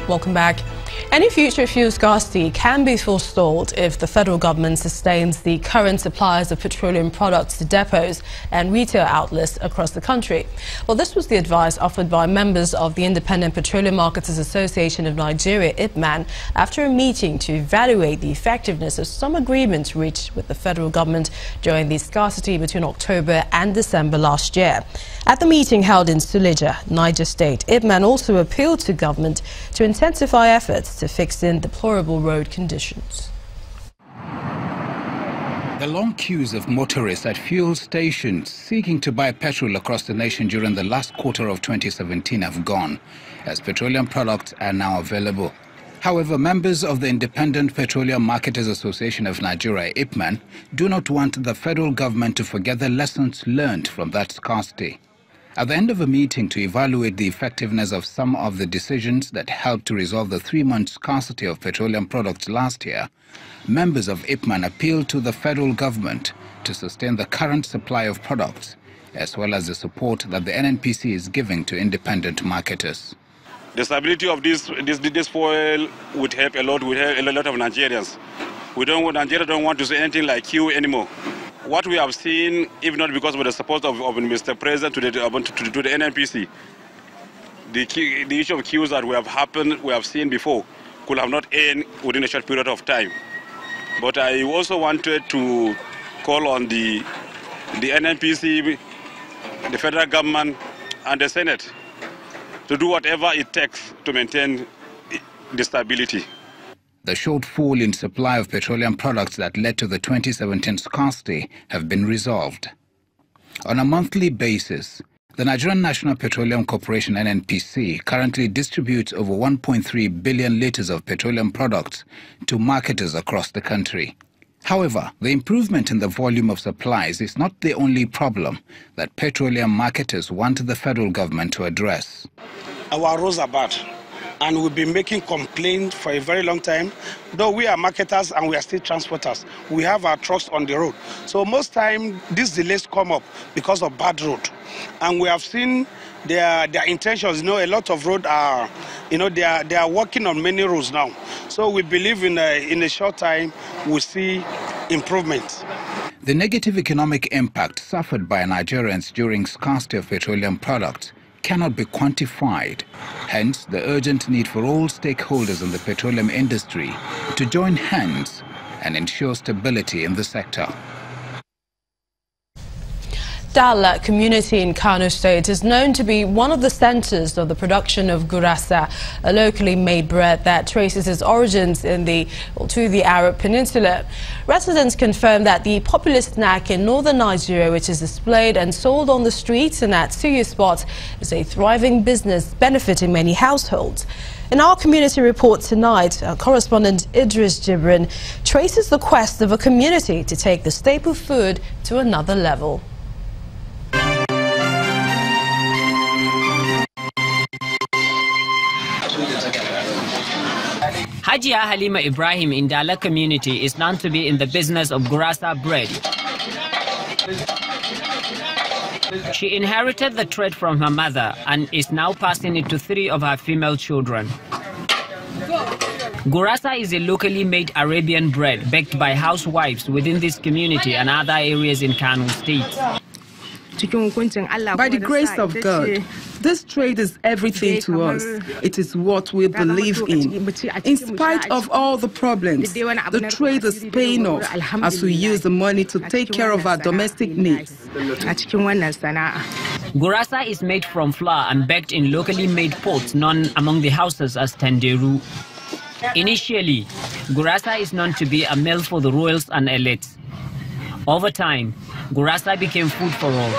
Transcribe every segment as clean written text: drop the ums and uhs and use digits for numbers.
Welcome back. Any future fuel scarcity can be forestalled if the federal government sustains the current supplies of petroleum products to depots and retail outlets across the country. Well, this was the advice offered by members of the Independent Petroleum Marketers Association of Nigeria, IPMAN, after a meeting to evaluate the effectiveness of some agreements reached with the federal government during the scarcity between October and December last year. At the meeting held in Suleja, Niger State, IPMAN also appealed to government to intensify efforts to fix in deplorable road conditions. The long queues of motorists at fuel stations seeking to buy petrol across the nation during the last quarter of 2017 have gone, as petroleum products are now available. However, members of the Independent Petroleum Marketers Association of Nigeria, IPMAN, do not want the federal government to forget the lessons learned from that scarcity. At the end of a meeting to evaluate the effectiveness of some of the decisions that helped to resolve the 3-month scarcity of petroleum products last year, members of IPMAN appealed to the federal government to sustain the current supply of products, as well as the support that the NNPC is giving to independent marketers. The stability of this fuel would help a lot. Would help a lot of Nigerians. Nigeria don't want to see anything like queue anymore. What we have seen, if not because of the support of Mr. President to the NNPC, the issue of queues that we have seen before, could have not ended within a short period of time. But I also wanted to call on the NNPC, the federal government, and the Senate to do whatever it takes to maintain the stability. The shortfall in supply of petroleum products that led to the 2017 scarcity have been resolved. On a monthly basis, the Nigerian National Petroleum Corporation NNPC currently distributes over 1.3 billion litres of petroleum products to marketers across the country. However, the improvement in the volume of supplies is not the only problem that petroleum marketers want the federal government to address. Our roads are bad, and we've been making complaints for a very long time. Though we are marketers and we are still transporters, we have our trucks on the road. So most time these delays come up because of bad road. And we have seen their intentions. A lot of roads are, they are working on many roads now. So we believe in a short time we'll see improvements. The negative economic impact suffered by Nigerians during scarcity of petroleum products cannot be quantified. Hence, the urgent need for all stakeholders in the petroleum industry to join hands and ensure stability in the sector. Dala community in Kano State is known to be one of the centers of the production of gurasa, a locally made bread that traces its origins to the Arab Peninsula. Residents confirm that the popular snack in northern Nigeria, which is displayed and sold on the streets and at suya spots, is a thriving business benefiting many households. In our community report tonight, our correspondent Idris Jibrin traces the quest of a community to take the staple food to another level. Hajia Halima Ibrahim in Dala community is known to be in the business of gurasa bread. She inherited the trade from her mother and is now passing it to 3 of her female children. Gurasa is a locally made Arabian bread baked by housewives within this community and other areas in Kano State. By the grace of God, this trade is everything to us. It is what we believe in. In spite of all the problems, the trade is paying off as we use the money to take care of our domestic needs. Gurasa is made from flour and baked in locally made pots known among the houses as tenderu. Initially, gurasa is known to be a meal for the royals and elites. Over time, gurasa became food for all,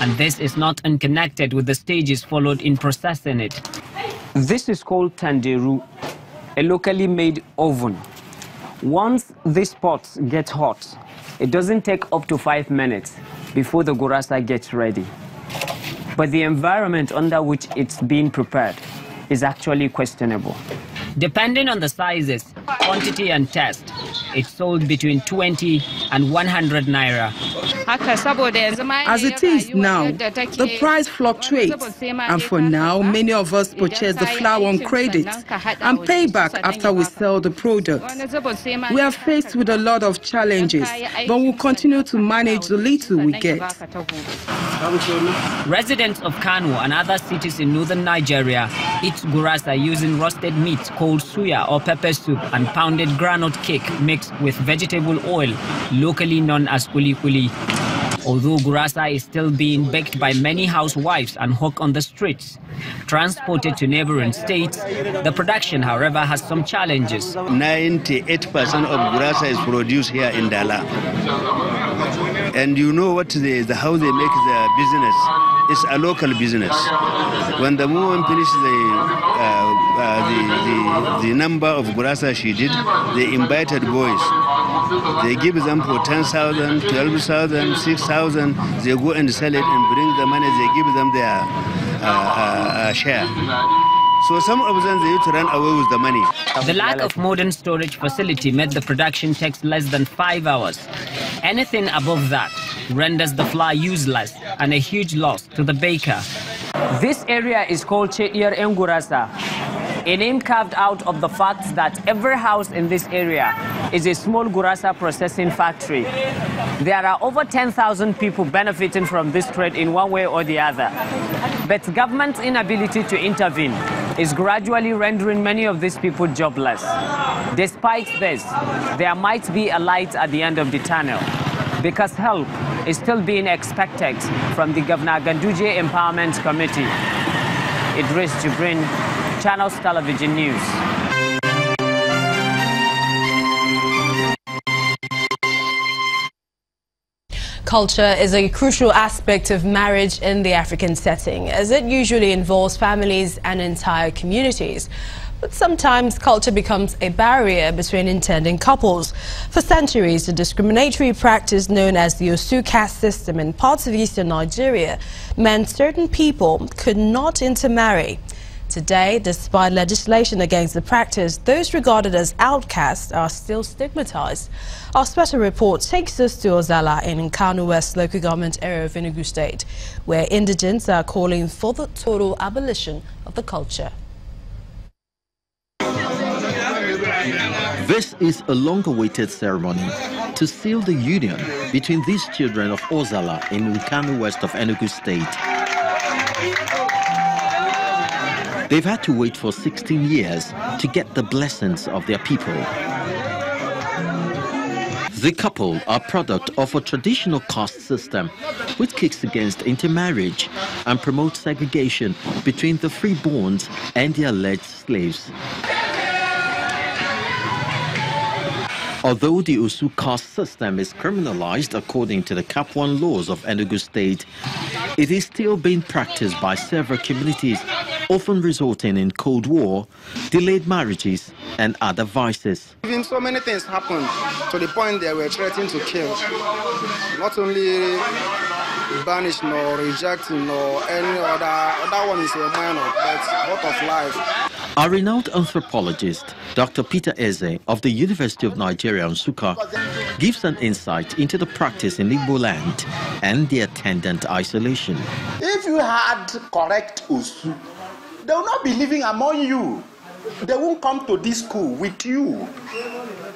and this is not unconnected with the stages followed in processing it. This is called tanderu, a locally made oven. Once these pots get hot, it doesn't take up to 5 minutes before the gurasa gets ready. But the environment under which it's being prepared is actually questionable. Depending on the sizes, quantity and taste, it's sold between 20 and 100 naira. As it is now, the price fluctuates, and for now, many of us purchase the flour on credit and pay back after we sell the product. We are faced with a lot of challenges, but we'll continue to manage the little we get. Residents of Kano and other cities in northern Nigeria eat gurasa using roasted meat called suya or pepper soup and pounded groundnut cake mixed with vegetable oil, locally known as kuli-kuli. Although gurasa is still being baked by many housewives and hawked on the streets, transported to neighboring states, the production, however, has some challenges. 98% of gurasa is produced here in Dala. And you know what how they make the business. It's a local business. When the woman finished the number of gurasa she did, they invited boys. They give them for 10,000, 12,000, 6,000. They go and sell it and bring the money. They give them their share. So some of them, they used to run away with the money. The lack of modern storage facility made the production take less than 5 hours. Anything above that renders the flour useless and a huge loss to the baker. This area is called Chetiyar Ngurasa, a name carved out of the fact that every house in this area is a small gurasa processing factory. There are over 10,000 people benefiting from this trade in one way or the other. But government's inability to intervene is gradually rendering many of these people jobless. Despite this, there might be a light at the end of the tunnel, because help is still being expected from the Governor Ganduje Empowerment Committee. Idris Jibrin, Channels Television News. Culture is a crucial aspect of marriage in the African setting, as it usually involves families and entire communities. But sometimes culture becomes a barrier between intending couples. For centuries, the discriminatory practice known as the Osu caste system in parts of eastern Nigeria meant certain people could not intermarry. Today, despite legislation against the practice, those regarded as outcasts are still stigmatized. Our special report takes us to Ozala in Kano West local government area of Enugu State, where indigents are calling for the total abolition of the culture. This is a long-awaited ceremony to seal the union between these children of Ozala in Kano West of Enugu State. They've had to wait for 16 years to get the blessings of their people. The couple are product of a traditional caste system which kicks against intermarriage and promotes segregation between the freeborns and the alleged slaves. Although the Osu caste system is criminalized according to the Cap 1 laws of Enugu State, it is still being practiced by several communities, often resulting in Cold War, delayed marriages, and other vices. Even so many things happened to the point they were threatening to kill. Not only banish nor reject nor any other one is a minor, but what of life. A renowned anthropologist, Dr. Pt.3 of the University of Nigeria, Nsukka, gives an insight into the practice in Igbo land and the attendant isolation. If you had correct Osu, they will not be living among you. They won't come to this school with you.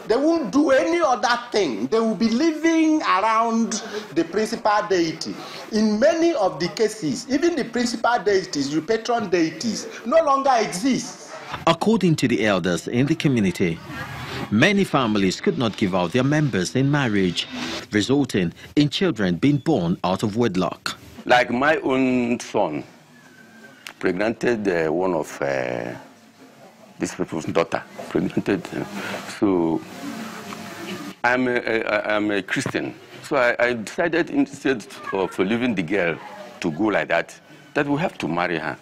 They won't do any other thing. They will be living around the principal deity. In many of the cases, even the principal deities, the patron deities, no longer exist. According to the elders in the community, many families could not give out their members in marriage, resulting in children being born out of wedlock. Like my own son, pregnanted one of these people's daughter. So I'm a Christian. So I decided, instead of leaving the girl to go like that, that we have to marry her.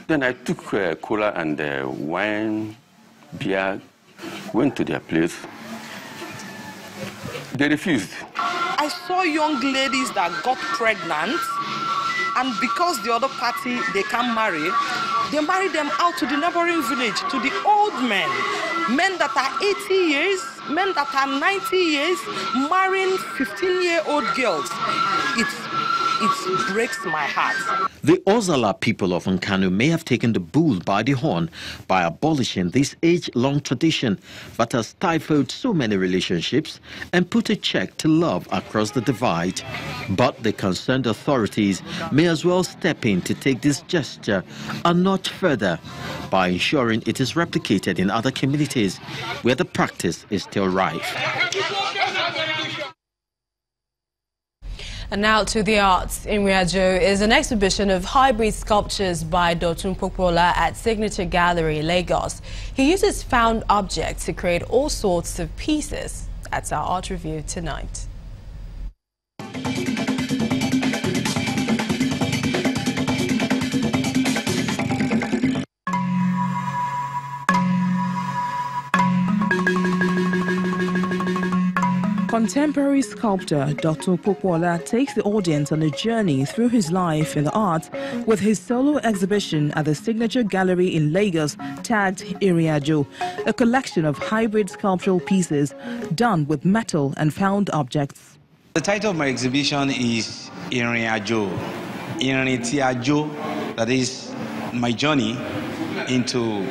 Then I took cola and wine, beer, went to their place. They refused. I saw young ladies that got pregnant, and because the other party, they can't marry, They marry them out to the neighboring village, to the old men. Men that are 80 years, men that are 90 years, marrying 15-year-old girls. It breaks my heart. The Ozala people of Nkanu may have taken the bull by the horn by abolishing this age-long tradition that has stifled so many relationships and put a check to love across the divide. But the concerned authorities may as well step in to take this gesture a notch further by ensuring it is replicated in other communities where the practice is still rife. And now to the arts. In Riajo is an exhibition of hybrid sculptures by Dotun Popola at Signature Gallery, Lagos. He uses found objects to create all sorts of pieces. That's our art review tonight. Contemporary sculptor Dr. Popola takes the audience on a journey through his life in the arts with his solo exhibition at the Signature Gallery in Lagos tagged Iriajo, a collection of hybrid sculptural pieces done with metal and found objects. The title of my exhibition is Iriajo, that is my journey into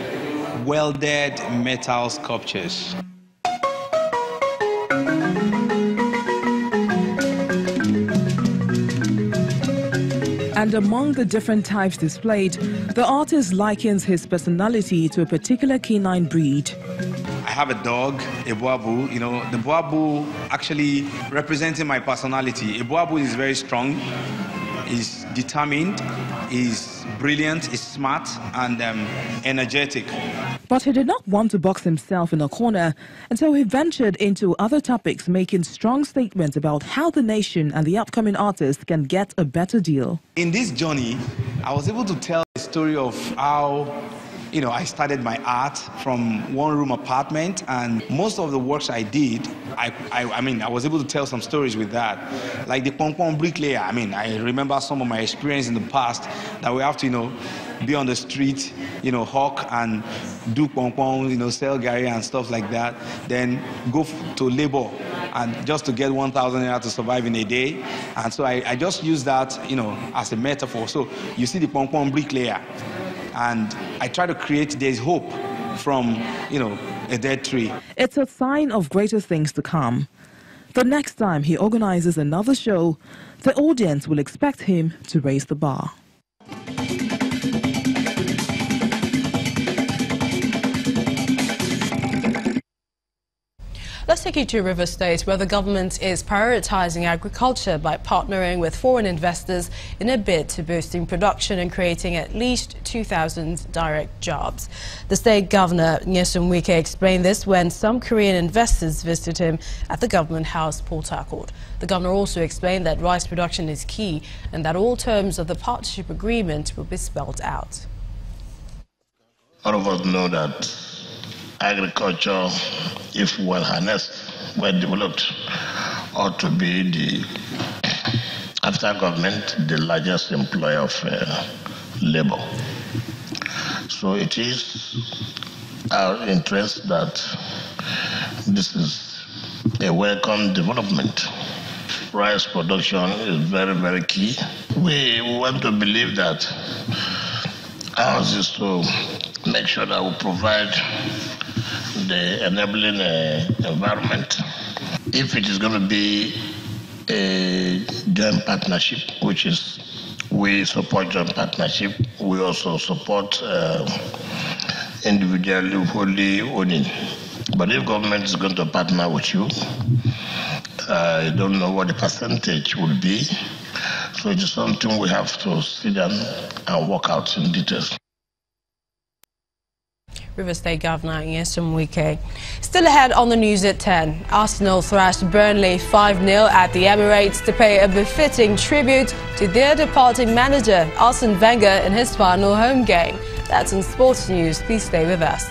welded metal sculptures. And among the different types displayed, the artist likens his personality to a particular canine breed. I have a dog, a boabu. You know, the boabu actually representing my personality. A boabu is very strong, is determined, is brilliant, is smart, and energetic. But he did not want to box himself in a corner, and so he ventured into other topics, making strong statements about how the nation and the upcoming artist can get a better deal. In this journey, I was able to tell the story of how I started my art from one-room apartment, and most of the works I did, I was able to tell some stories with that. Like the pom-pom bricklayer, I remember some of my experience in the past that we have to, be on the street, hawk and do pom-pom, sell gari and stuff like that, then go to labor and just to get 1,000 naira to survive in a day. And so I just use that, as a metaphor. So you see the pom-pom bricklayer, and I try to create there's hope from, a dead tree. It's a sign of greater things to come. The next time he organizes another show, the audience will expect him to raise the bar. Let's take you to River State, where the government is prioritizing agriculture by partnering with foreign investors in a bid to boosting production and creating at least 2,000 direct jobs. The state governor, Nyesom Wike, explained this when some Korean investors visited him at the government house, Port Harcourt. The governor also explained that rice production is key and that all terms of the partnership agreement will be spelled out. All of us know that agriculture, if well harnessed, well developed, ought to be after government, the largest employer of labor. So it is our interest that this is a welcome development. Rice production is very, very key. We want to believe that ours is to make sure that we provide the enabling environment. If it is going to be a joint partnership, which is we support joint partnership, we also support individually wholly owning. But if government is going to partner with you, I don't know what the percentage would be. So it is something we have to sit down and work out in details. River State Governor Nyesom Wike. Still ahead on the news at 10. Arsenal thrashed Burnley 5-0 at the Emirates to pay a befitting tribute to their departing manager, Arsene Wenger, in his final home game. That's in sports news. Please stay with us.